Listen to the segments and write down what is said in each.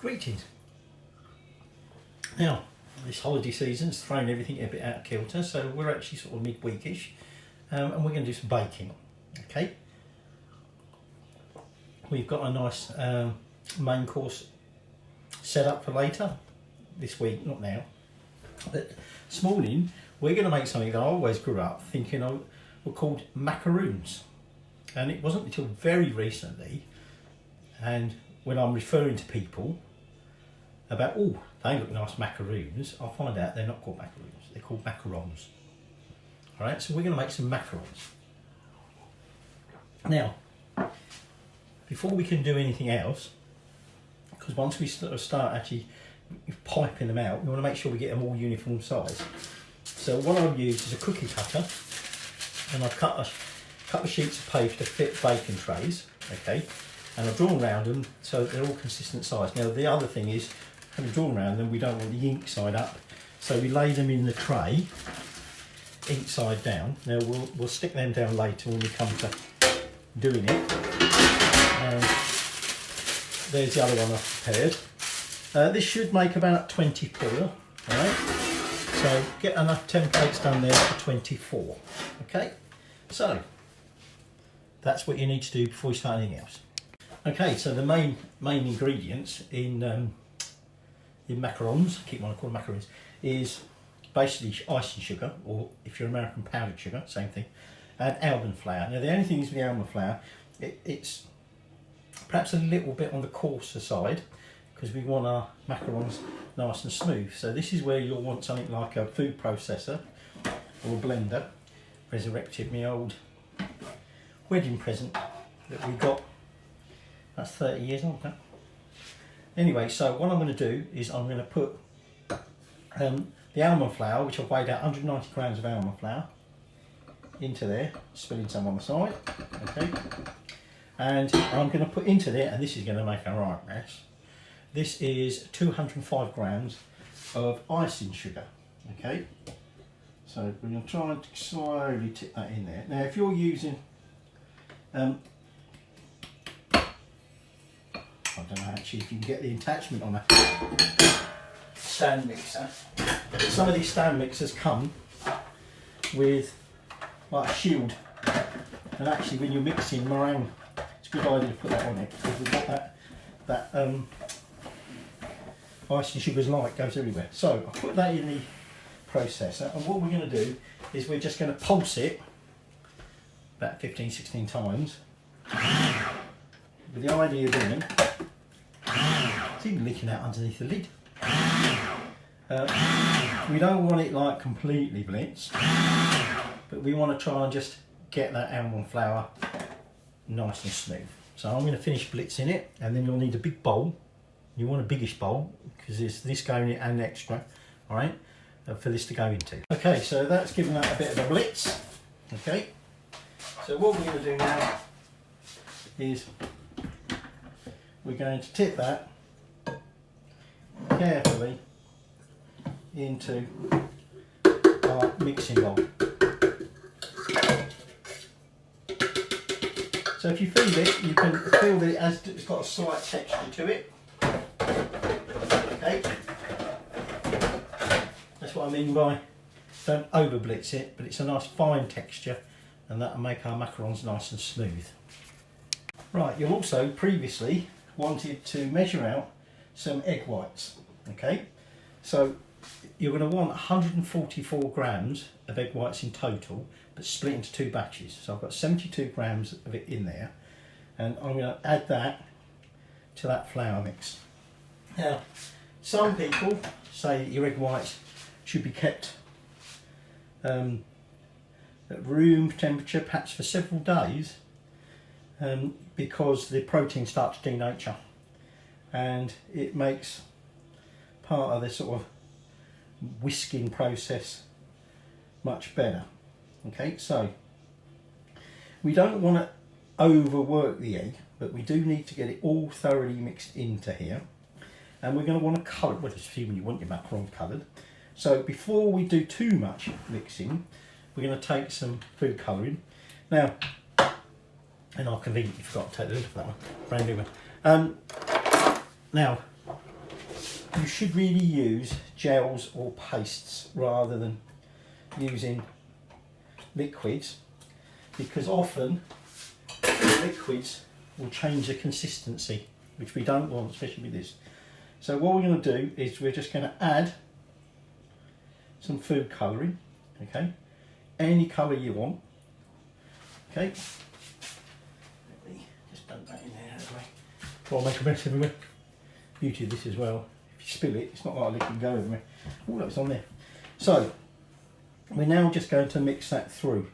Greetings. Now, this holiday season's thrown everything a bit out of kilter, so we're actually sort of midweekish, and we're going to do some baking. Okay. We've got a nice main course set up for later this week, not now. But this morning we're going to make something that I always grew up thinking of were called macaroons, and it wasn't until very recently, and when I'm referring to people about, oh, they look nice macaroons, I'll find out they're not called macaroons, they're called macarons. Alright, so we're going to make some macarons. Now, before we can do anything else, because once we start actually piping them out, we want to make sure we get them all uniform size. So what I've used is a cookie cutter, and I've cut a couple of sheets of paper to fit baking trays, okay, and I've drawn around them so they're all consistent size. Now the other thing is, having drawn around them, we don't want the ink side up, so we lay them in the tray, ink side down. Now we'll stick them down later when we come to doing it. And there's the other one I've prepared. This should make about 24, alright? So get enough templates done there for 24, okay? So that's what you need to do before you start anything else. Okay, so the main ingredients in macarons, I keep wanting to call them macarons, is basically icing sugar, or if you're American, powdered sugar, same thing, and almond flour. Now the only thing is with the almond flour, it's perhaps a little bit on the coarser side, because we want our macarons nice and smooth. So this is where you'll want something like a food processor or a blender. Resurrected my old wedding present that we got, that's 30 years old now. Anyway, so what I'm going to do is I'm going to put the almond flour, which I've weighed out 190 grams of almond flour, into there, spilling some on the side, okay. And I'm going to put into there, and this is going to make a right mess, this is 205 grams of icing sugar, okay. So we're going to try and slowly tip that in there. Now if you're using, I don't know actually if you can get the attachment on a stand mixer. Some of these stand mixers come with like a shield, and actually when you're mixing meringue, it's a good idea to put that on it, because we've got that icing sugar's light goes everywhere. So I'll put that in the processor, and what we're going to do is we're just going to pulse it about 15-16 times with the idea being, it's even leaking out underneath the lid. We don't want it like completely blitzed, but we want to try and just get that almond flour nice and smooth. So I'm going to finish blitzing it, and then you'll need a big bowl. You want a biggish bowl, because there's this going in and extra, alright, for this to go into. Okay, so that's given that a bit of a blitz. Okay, so what we're going to do now is we're going to tip that carefully into our mixing bowl. So if you feel it, you can feel that it's got a slight texture to it. Okay, that's what I mean by don't over blitz it, but it's a nice fine texture, and that'll make our macarons nice and smooth. Right, you also previously wanted to measure out some egg whites. Okay, so you're going to want 144 grams of egg whites in total, but split into two batches. So I've got 72 grams of it in there, and I'm going to add that to that flour mix. Now, some people say that your egg whites should be kept at room temperature, perhaps for several days, because the proteins start to denature, and it makes part of the sort of whisking process much better. Okay, so we don't want to overwork the egg, but we do need to get it all thoroughly mixed into here, and we're going to want to colour it, well, assuming you want your macarons coloured. So before we do too much mixing, we're going to take some food colouring. Now, and I conveniently forgot to take the lid off that one, brand new one. Now, you should really use gels or pastes rather than using liquids, because often liquids will change the consistency, which we don't want, especially with this. So what we're going to do is we're just going to add some food colouring, okay, any colour you want, okay. Just dump that in there that way. I'll make a mess everywhere. Beauty of this as well, if you spill it, it's not like a liquid go everywhere. Oh, look, it's on there. So we're now just going to mix that through.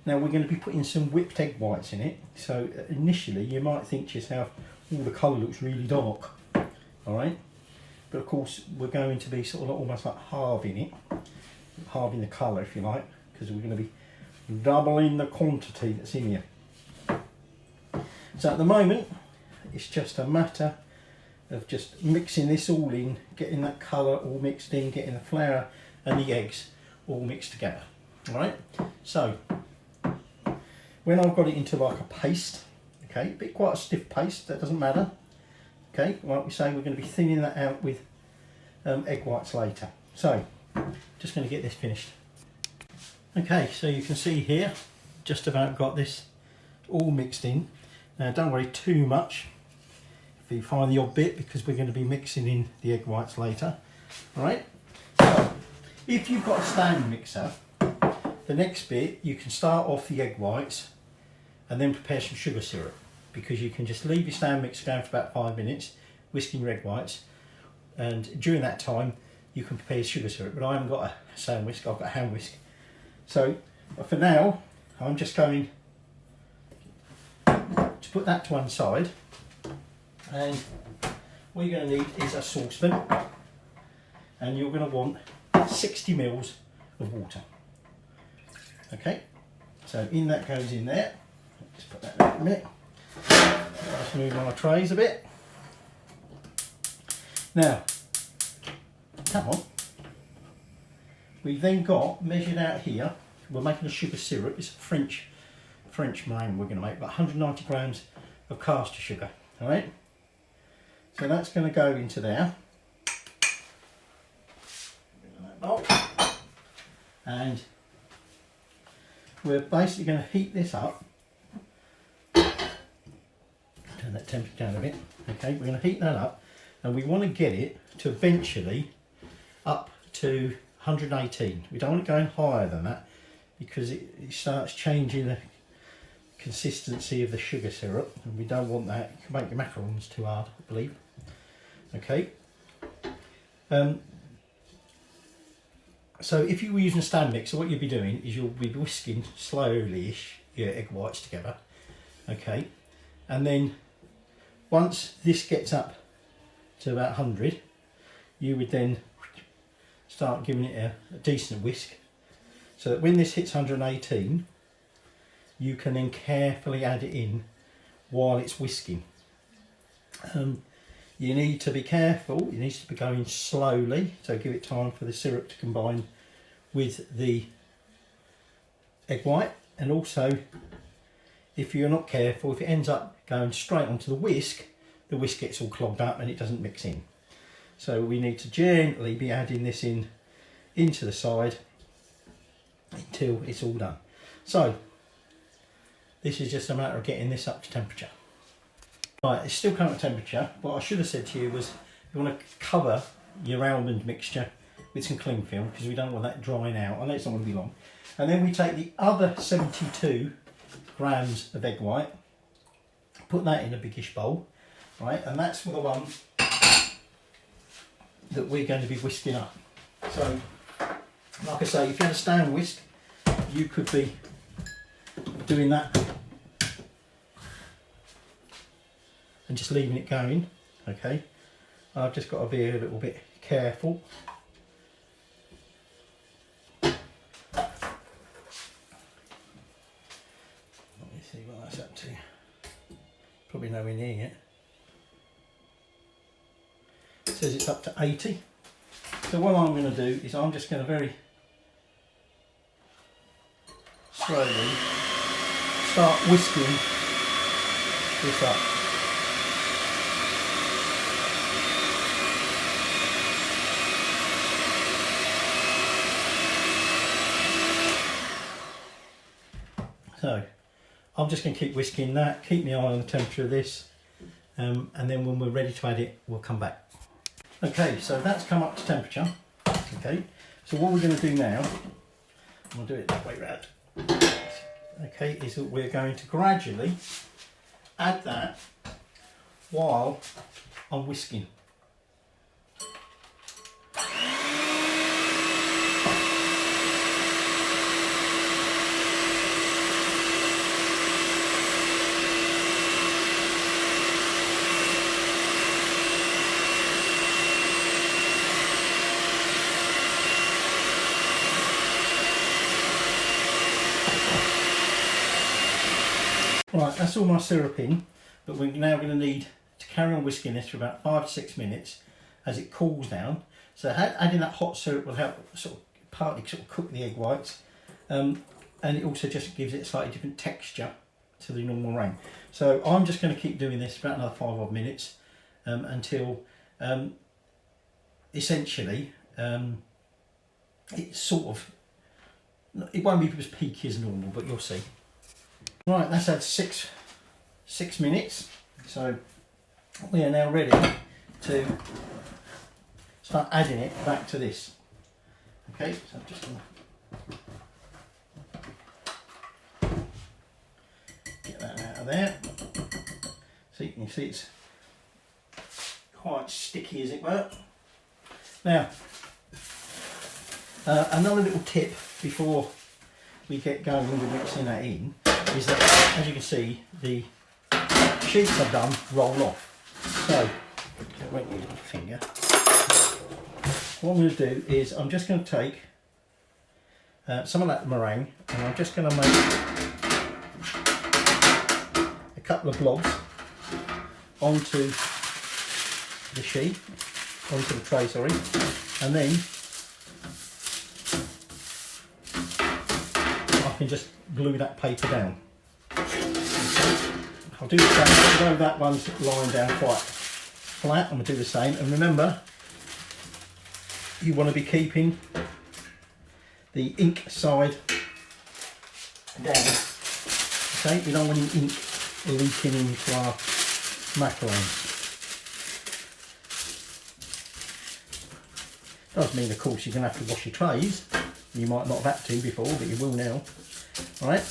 Now we're going to be putting some whipped egg whites in it. So initially you might think to yourself, oh, the colour looks really dark, all right. But of course we're going to be sort of almost like halving it, halving the colour if you like, because we're going to be doubling the quantity that's in here. So at the moment it's just a matter of just mixing this all in, getting that colour all mixed in, getting the flour and the eggs all mixed together. All right. So when I've got it into like a paste, okay, a bit quite a stiff paste, that doesn't matter. Okay, like we say, we're going to be thinning that out with egg whites later. So, just going to get this finished. Okay, so you can see here, just about got this all mixed in. Now don't worry too much if you find the odd bit, because we're going to be mixing in the egg whites later. Alright, so if you've got a stand mixer, the next bit you can start off the egg whites and then prepare some sugar syrup, because you can just leave your stand mixer going for about 5 minutes, whisking your egg whites, and during that time you can prepare your sugar syrup. But I haven't got a stand whisk, I've got a hand whisk. So for now I'm just going to put that to one side, and what you're going to need is a saucepan, and you're going to want 60 mils of water. Okay, so in that goes in there. Just put that there in a minute. Just move my trays a bit. Now, come on. We've then got measured out here. We're making a sugar syrup. It's a French meringue we're going to make, about 190 grams of caster sugar. All right. So that's going to go into there. And we're basically going to heat this up. Turn that temperature down a bit. Okay, we're going to heat that up, and we want to get it to eventually up to 118. We don't want it going higher than that, because it starts changing the consistency of the sugar syrup, and we don't want that. You can make your macarons too hard, I believe. Okay. So if you were using a stand mixer, what you'll be doing is you'll be whisking slowly-ish your egg whites together. Okay, and then once this gets up to about 100, you would then start giving it a decent whisk, so that when this hits 118, you can then carefully add it in while it's whisking. You need to be careful, it needs to be going slowly, so give it time for the syrup to combine with the egg white. And also, if you're not careful, if it ends up going straight onto the whisk gets all clogged up and it doesn't mix in. So we need to gently be adding this in into the side until it's all done. So this is just a matter of getting this up to temperature. Right, it's still current temperature. What I should have said to you was you want to cover your almond mixture with some cling film, because we don't want that drying out. I know it's not going to be long. And then we take the other 72 grams of egg white, put that in a biggish bowl, right? And that's for the one that we're going to be whisking up. So, like I say, if you had a stand whisk, you could be doing that and just leaving it going. Okay, I've just got to be a little bit careful. Let me see what that's up to. Probably nowhere near yet. It says it's up to 80. So what I'm going to do is I'm just going to very slowly start whisking this up. I'm just going to keep whisking that, keep my eye on the temperature of this, and then when we're ready to add it, we'll come back. Okay, so that's come up to temperature. Okay, so what we're going to do now, I'm going to do it that way round. Okay, is that we're going to gradually add that while I'm whisking. Right, that's all my syrup in, but we're now going to need to carry on whisking this for about 5 to 6 minutes as it cools down. So adding that hot syrup will help partly cook the egg whites, and it also just gives it a slightly different texture to the normal meringue. So I'm just going to keep doing this for about another 5 odd minutes until essentially it's it won't be as peaky as normal, but you'll see. Right, that's had six minutes, so we are now ready to start adding it back to this. Okay, so I'm just going to get that out of there. So you can see it's quite sticky, as it were. Now, another little tip before we get going with mixing that in is that, as you can see, the sheets I've done roll off. So, I won't use my finger. What I'm going to do is I'm just going to take some of that meringue and I'm just going to make a couple of blobs onto the sheet, onto the tray, sorry, and then I can just glue that paper down. I'll do the same, although that one's lying down quite flat, I'm going to do the same. And remember, you want to be keeping the ink side down. Okay, you don't want any ink leaking into our macarons. Does mean, of course, you're going to have to wash your trays. You might not have had to before, but you will now. Alright,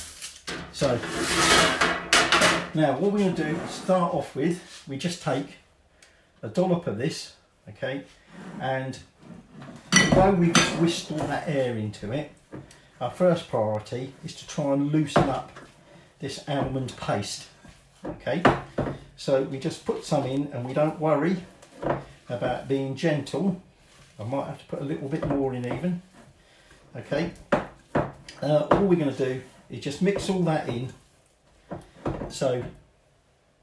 so now what we're going to do is start off with, we just take a dollop of this, okay, and although we've just whisked all that air into it, our first priority is to try and loosen up this almond paste. Okay, so we just put some in and we don't worry about being gentle. I might have to put a little bit more in even. Okay, all we're going to do is just mix all that in so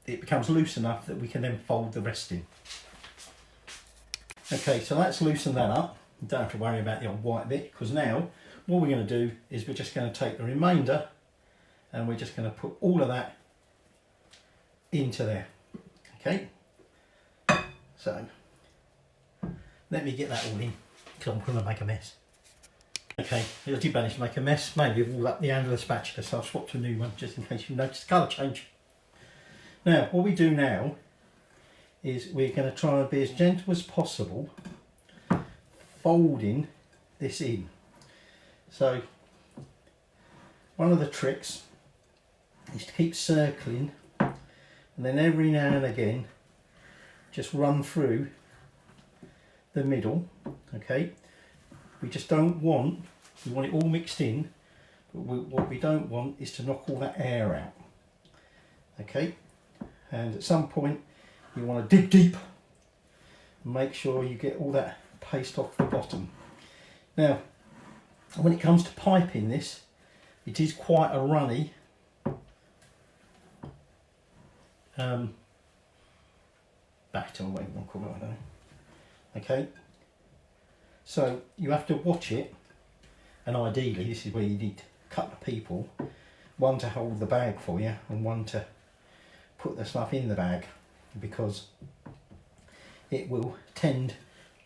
it becomes loose enough that we can then fold the rest in. Okay, so let's loosen that up. You don't have to worry about the old white bit, because now what we're going to do is we're just going to take the remainder and we're just going to put all of that into there. Okay, so let me get that all in because I'm going to make a mess. Okay, I did manage to make a mess, maybe all up the handle of the spatula, so I've swapped to a new one just in case you noticed the colour change. Now, what we do now is we're going to try and be as gentle as possible, folding this in. So, one of the tricks is to keep circling, and then every now and again, just run through the middle, okay? We just don't want, we want it all mixed in, but what we don't want is to knock all that air out. Okay, and at some point you want to dig deep and make sure you get all that paste off the bottom. Now, when it comes to piping this, it is quite a runny batter, whatever you want to call it, I don't know. Okay, so you have to watch it, and ideally this is where you need a couple of people, one to hold the bag for you and one to put the stuff in the bag, because it will tend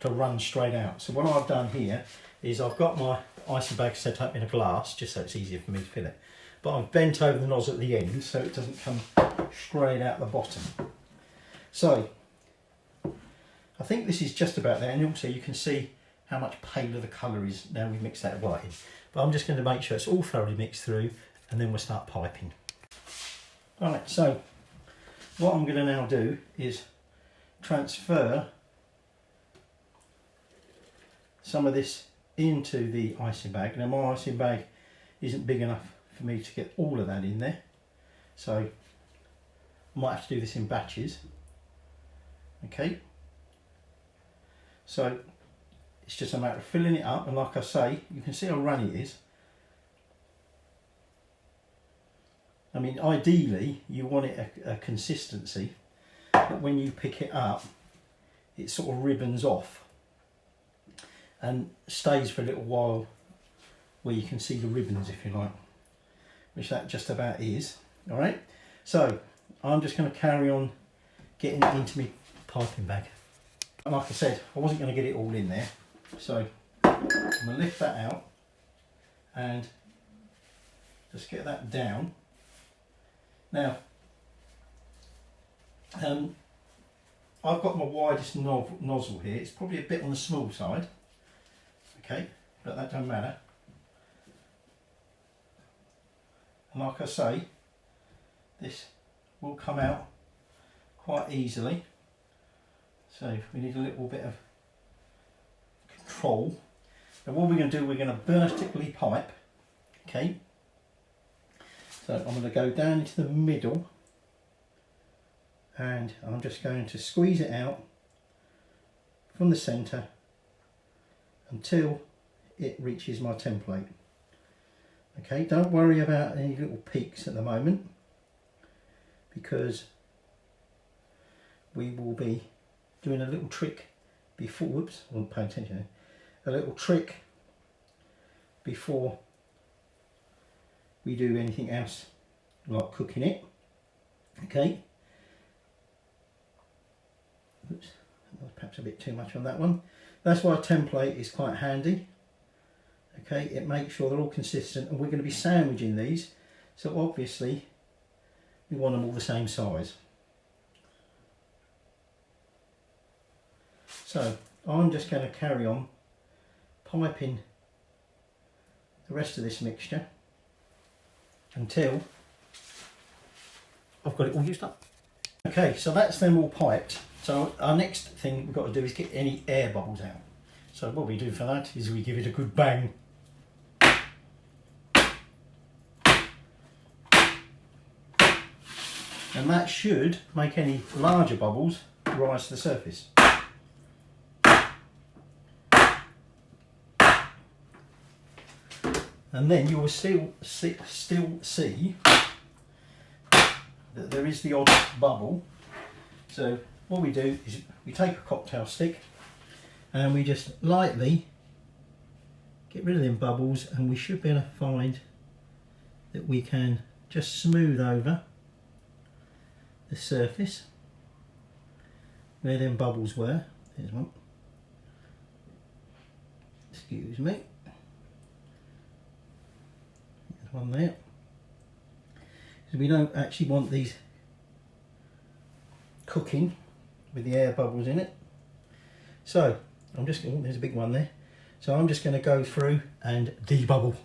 to run straight out. So what I've done here is I've got my icing bag set up in a glass just so it's easier for me to fill it, but I've bent over the nozzle at the end so it doesn't come straight out the bottom. So I think this is just about there, and also you can see how much paler the colour is now we've mixed that white in. But I'm just going to make sure it's all thoroughly mixed through, and then we'll start piping. Alright, so what I'm going to now do is transfer some of this into the icing bag. Now my icing bag isn't big enough for me to get all of that in there, so I might have to do this in batches. Okay, so it's just a matter of filling it up, and like I say, you can see how runny it is. I mean, ideally you want it a consistency, but when you pick it up it sort of ribbons off and stays for a little while where you can see the ribbons, if you like, which that just about is. Alright, so I'm just going to carry on getting it into my piping bag. And like I said, I wasn't going to get it all in there, so I'm going to lift that out and just get that down. Now, I've got my widest nozzle here. It's probably a bit on the small side, okay, but that don't matter. And like I say, this will come out quite easily. So we need a little bit of control. And what we're going to do, we're going to vertically pipe, okay. So I'm going to go down into the middle, and I'm just going to squeeze it out from the centre until it reaches my template. Okay, don't worry about any little peaks at the moment, because we will be doing a little trick before, whoops, I wasn't paying attention, a little trick before we do anything else like cooking it. Okay, oops, that was perhaps a bit too much on that one. That's why a template is quite handy. Okay, it makes sure they're all consistent, and we're going to be sandwiching these, so obviously we want them all the same size. So I'm just going to carry on piping the rest of this mixture until I've got it all used up. Okay, so that's them all piped. So our next thing we've got to do is get any air bubbles out. So what we do for that is we give it a good bang. And that should make any larger bubbles rise to the surface. And then you will still see that there is the odd bubble. So what we do is we take a cocktail stick and we just lightly get rid of them bubbles, and we should be able to find that we can just smooth over the surface where them bubbles were. There's one. Excuse me. There's one there. So we don't actually want these cooking with the air bubbles in it. So I'm just going, there's a big one there. So I'm just going to go through and debubble.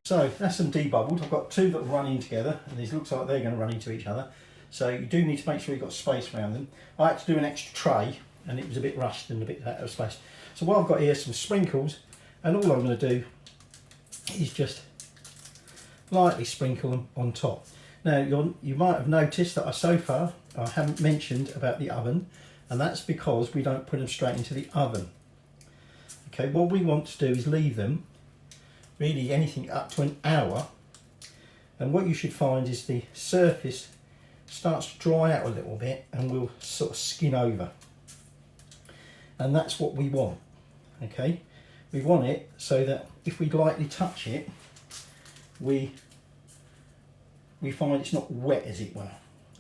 So that's them debubbled. I've got two that are running together, and these looks like they're going to run into each other. So you do need to make sure you've got space around them. I had to do an extra tray, and it was a bit rushed and a bit out of space. So what I've got here is some sprinkles, and all I'm going to do is just lightly sprinkle them on top. Now you might have noticed that so far I haven't mentioned about the oven, and that's because we don't put them straight into the oven. Okay, what we want to do is leave them really anything up to an hour, and what you should find is the surface starts to dry out a little bit and will sort of skin over, and that's what we want. Okay, we want it so that if we lightly touch it, we find it's not wet, as it were.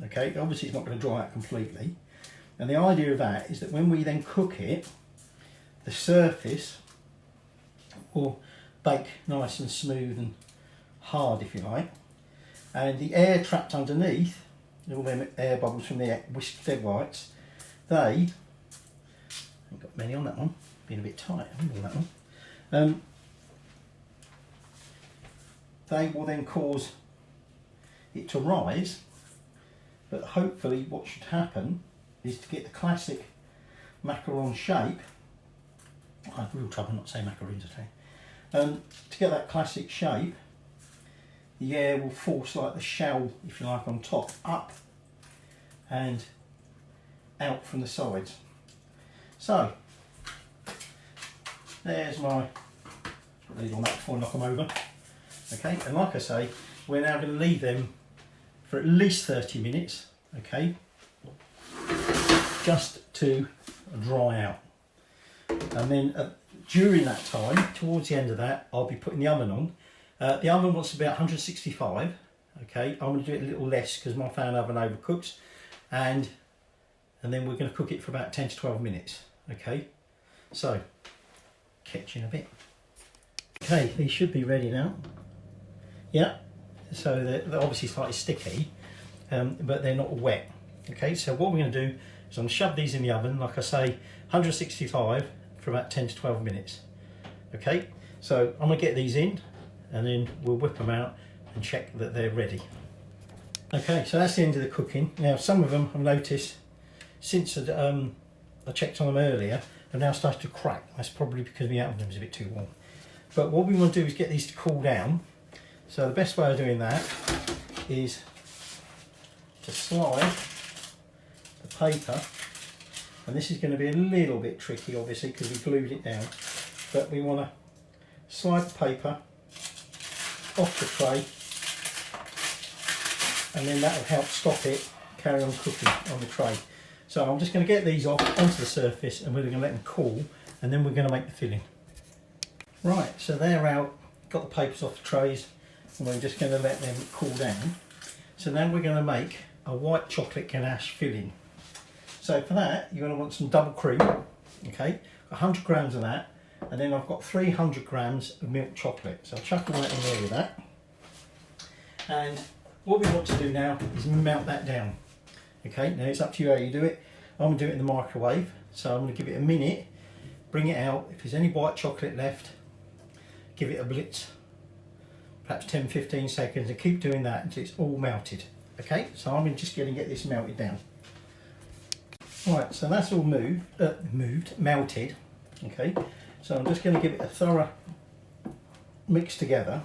Okay, obviously it's not going to dry out completely, and the idea of that is that when we then cook it, the surface will bake nice and smooth and hard, if you like. and the air trapped underneath, all them air bubbles from the whisked egg whites, they, I've got many on that one, been a bit tight on that one, they will then cause it to rise, but hopefully what should happen is to get the classic macaron shape. I have real trouble not saying macarons today. To get that classic shape, the air will force like the shell, if you like, on top, up and out from the sides. So, there's my, put these on that before I knock them over. Okay, and like I say, we're now going to leave them for at least 30 minutes, okay, just to dry out. And then during that time, towards the end of that, I'll be putting the oven on. The oven wants to be at 165, okay. I'm going to do it a little less because my fan oven overcooks, and then we're going to cook it for about 10 to 12 minutes, okay. So, catch you in a bit. Okay, these should be ready now. Yeah, so they're obviously slightly sticky, but they're not wet. Okay, so what we're going to do is I'm going to shove these in the oven, like I say, 165 for about 10 to 12 minutes. Okay, so I'm going to get these in and then we'll whip them out and check that they're ready. Okay, so that's the end of the cooking. Now some of them I've noticed since I checked on them earlier have now started to crack. That's probably because the oven was a bit too warm. But what we want to do is get these to cool down. So the best way of doing that is to slide the paper, and this is going to be a little bit tricky obviously because we glued it down, but we want to slide the paper off the tray, and then that will help stop it carry on cooking on the tray. So I'm just going to get these off onto the surface and we're going to let them cool, and then we're going to make the filling. Right, so they're out, got the papers off the trays, and we're just going to let them cool down. So then we're going to make a white chocolate ganache filling. So for that you're going to want some double cream, okay, 100 grams of that, and then I've got 300 grams of milk chocolate. So I'll chuck all that in there with that. And what we want to do now is melt that down. Okay, now it's up to you how you do it. I'm going to do it in the microwave, so I'm going to give it a minute, bring it out. If there's any white chocolate left, give it a blitz, perhaps 10-15 seconds, and keep doing that until it's all melted. Okay, so I'm just going to get this melted down. Right, so that's all melted. Okay, so I'm just going to give it a thorough mix together,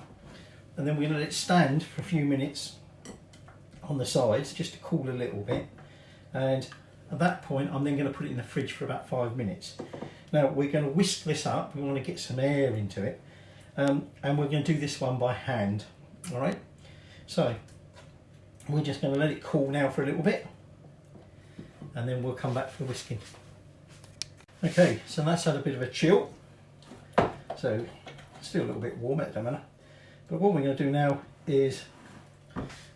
and then we're going to let it stand for a few minutes on the sides just to cool a little bit, and at that point I'm then going to put it in the fridge for about 5 minutes. Now we're going to whisk this up, we want to get some air into it, and we're going to do this one by hand. Alright, so we're just going to let it cool now for a little bit, and then we'll come back for the whisking. Okay, so that's had a bit of a chill, so it's still a little bit warm at the minute, but what we're going to do now is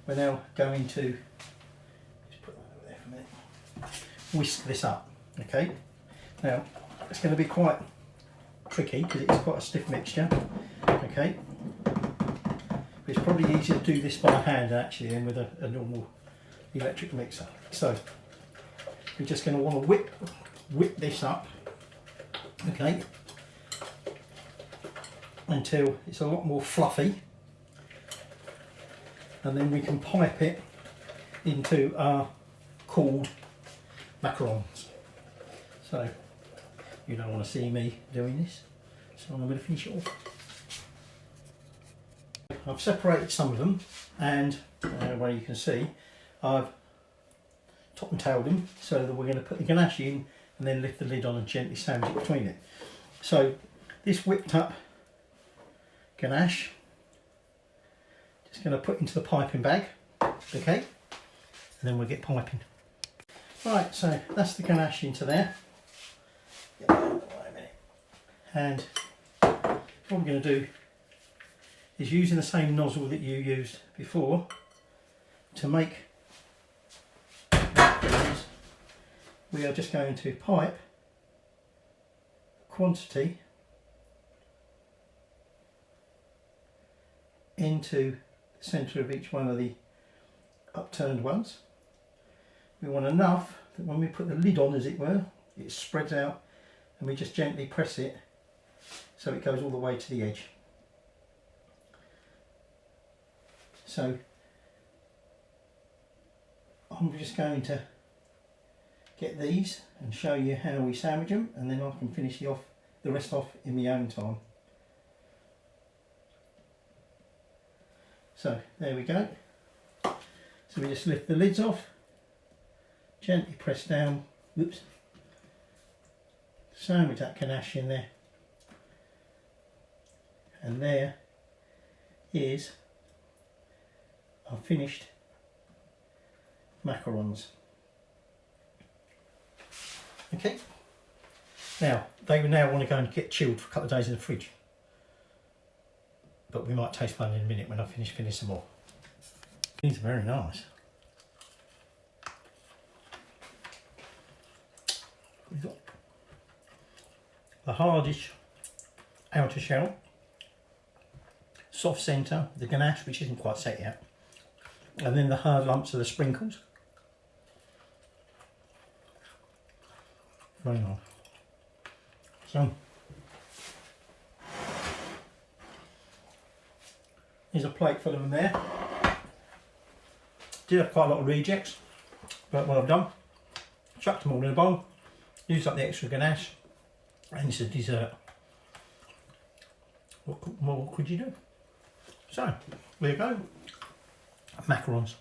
we're now going to just put that over there for a minute, whisk this up. Okay, now it's going to be quite tricky because it's quite a stiff mixture. Okay, but it's probably easier to do this by hand actually than with a normal electric mixer. So we're just going to want to whip this up, okay, until it's a lot more fluffy, and then we can pipe it into our cooled macarons. So you don't want to see me doing this, so I'm going to finish it off. I've separated some of them, and where you can see I've top and tailed them so that we're going to put the ganache in and then lift the lid on and gently sandwich it between it. So this whipped up ganache, just going to put into the piping bag, okay, and then we'll get piping. Right, so that's the ganache into there. Get that out of the way a minute. And what we're going to do is, using the same nozzle that you used before to make macarons, we are just going to pipe a quantity into the centre of each one of the upturned ones. We want enough that when we put the lid on, as it were, it spreads out, and we just gently press it so it goes all the way to the edge. So I'm just going to get these and show you how we sandwich them, and then I can finish the rest off in my own time. So there we go. So we just lift the lids off, gently press down, whoops, sandwich that ganache in there, and there is our finished macarons. Okay, now they now want to go and get chilled for a couple of days in the fridge, but we might taste one in a minute when I finish some more. These are very nice. We've got the hardish outer shell, soft centre, the ganache which isn't quite set yet, and then the hard lumps of the sprinkles. Very nice. So here's a plate full of them there. Did have quite a lot of rejects, but what I've done, chucked them all in a bowl, used up the extra ganache, and it's a dessert. What more could you do? So there you go, macarons.